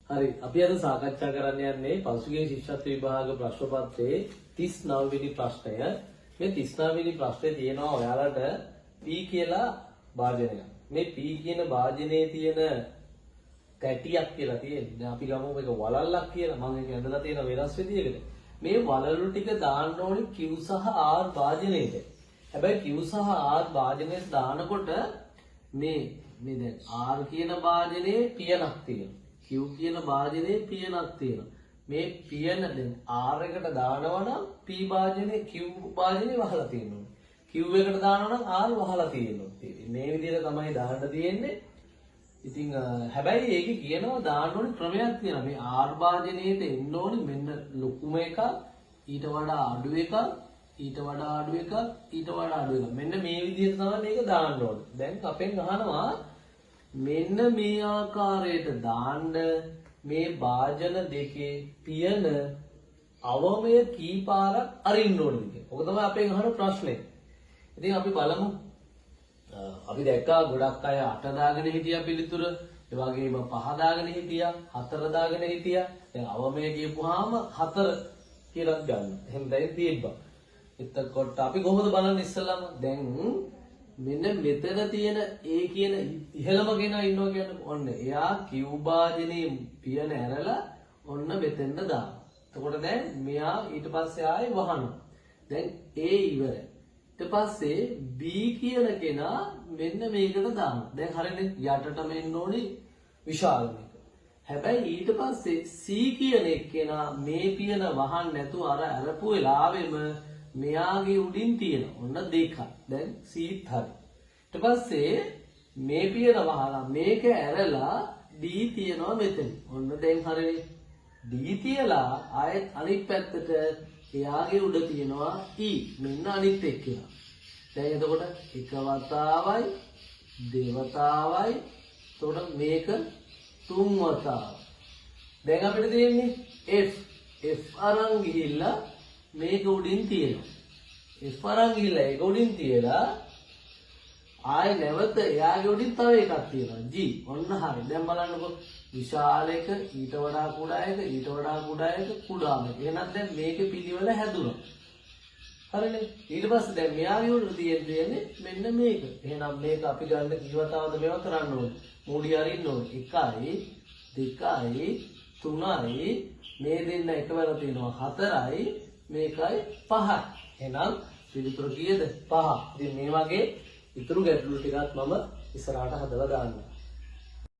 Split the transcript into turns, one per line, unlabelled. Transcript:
හරි අපි අද සාකච්ඡා කරන්න යන්නේ පසුගිය ශිෂ්‍යත්ව විභාග ප්‍රශ්න පත්‍රයේ 39 වෙනි ප්‍රශ්නය. මේ 39 වෙනි ප්‍රශ්නේ තියෙනවා ඔයාලට P කියලා භාජනයක්. මේ P කියන භාජනයේ තියෙන කැටියක් කියලා තියෙන්නේ. දැන් අපි ගමු මේක වලල්ලක් කියලා. මම ඒක ඇඳලා තියෙන වෙනස් විදියකට. මේ වලලු ටික දාන්න ඕනේ Q සහ R භාජනයේට. හැබැයි Q සහ R භාජනයට දානකොට මේ දැන් R කියන භාජනයේ පියනක් තියෙනවා. Q කියන භාජනයේ පියනක් තියෙනවා. මේ පියන දැන් R එකට දානවා නම් P භාජනයේ Q භාජනයේ වහලා තියෙනවා. Q එකට දානවා නම් R වහලා තියෙනවා. මේ විදිහට තමයි දාන්න තියෙන්නේ. ඉතින් හැබැයි ඒකේ කියනවා දාන්න ඕනේ ක්‍රමයක් තියෙනවා. මේ R භාජනයේට එන්න ඕනේ මෙන්න ලොකුම එක, ඊට වඩා අඩු එක, ඊට වඩා අඩු එක, ඊට වඩා අඩු එක. මෙන්න මේ විදිහට තමයි මේක දාන්න ඕනේ. දැන් අපෙන් අහනවා මෙන්න මේ ආකාරයට දාන්න මේ භාජන දෙකේ පියන අවමය කීපාරක් අරින්න ඕනද කියලා. ඔක තමයි අපෙන් අහන ප්‍රශ්නේ. ඉතින් අපි බලමු. අපි දැක්කා ගොඩක් අය 8 දාගෙන හිටියා පිළිතුර. ඒ වගේම 5 දාගෙන හිටියා, 4 දාගෙන හිටියා. දැන් අවමය කියපුවාම 4 කියලා ගන්න. එහෙනම් දැන් තියෙනවා. එතකොට අපි කොහොමද බලන්නේ ඉස්සෙල්ලාම? දැන් මෙන්න මෙතන තියෙන A කියන ඉහළම කෙනා ඉන්නවා කියන්නේ ඔන්න එයා Q භාජනයේ පියන ඇරලා ඔන්න මෙතෙන්ද දානවා. එතකොට දැන් මෙයා ඊට පස්සේ ආයේ වහනවා. දැන් A ඉවරයි. ඊට පස්සේ B කියන කෙනා මෙන්න මේකට දානවා. දැන් හරියනේ යටටම එන්න ඕනේ විශාල මේක. හැබැයි ඊට පස්සේ C කියන එක්කෙනා මේ පියන වහන්න නැතුව අර අරපු වෙලාවෙම මෙයාගේ උඩින් තියෙන ඔන්න දෙකයි. දැන් සීත් හරි. ඊට පස්සේ මේ පියන වහලා මේක ඇරලා D තියනවා මෙතන. ඔන්න දැන් හරිනේ. D තියලා ආයෙත් අනිත් පැත්තට එයාගේ උඩ තියනවා E. මෙන්න අනිත් එක්කෙනා. දැන් එතකොට එක වතාවයි දෙවතාවයි එතකොට මේක තුන් වතාව. දැන් අපිට තියෙන්නේ F. F අරන් ගිහිල්ලා මේක උඩින් තියෙනවා. F අරන් ගිහලා ඒක උඩින් තියලා ආයෙ නැවත එයාගේ උඩින් තව එකක් තියෙනවා G. ඔන්න හරි. දැන් බලන්නකො විශාල එක ඊට වඩා කුඩා එක ඊට වඩා කුඩා එක කුඩාම එක. එහෙනම් දැන් මේකේ පිළිවෙල හැදුණා. හරිනේ. ඊට පස්සේ දැන් මෙයාගේ උඩ තියෙන්නේ මෙන්න මේක. එහෙනම් මේක අපි ගන්න කීවතාවද මේවා කරන්න ඕනේ. මූඩි අරින්න ඕනේ. 1යි 2යි 3යි මේ දෙන්න එකවර තියෙනවා 4යි මේකයි 5යි. එහෙනම් පිළිතුර කීයද? 5. ඉතින් මේ වගේ ඉතුරු ගැටලු ටිකක් මම ඉස්සරහට හදලා දාන්නම්.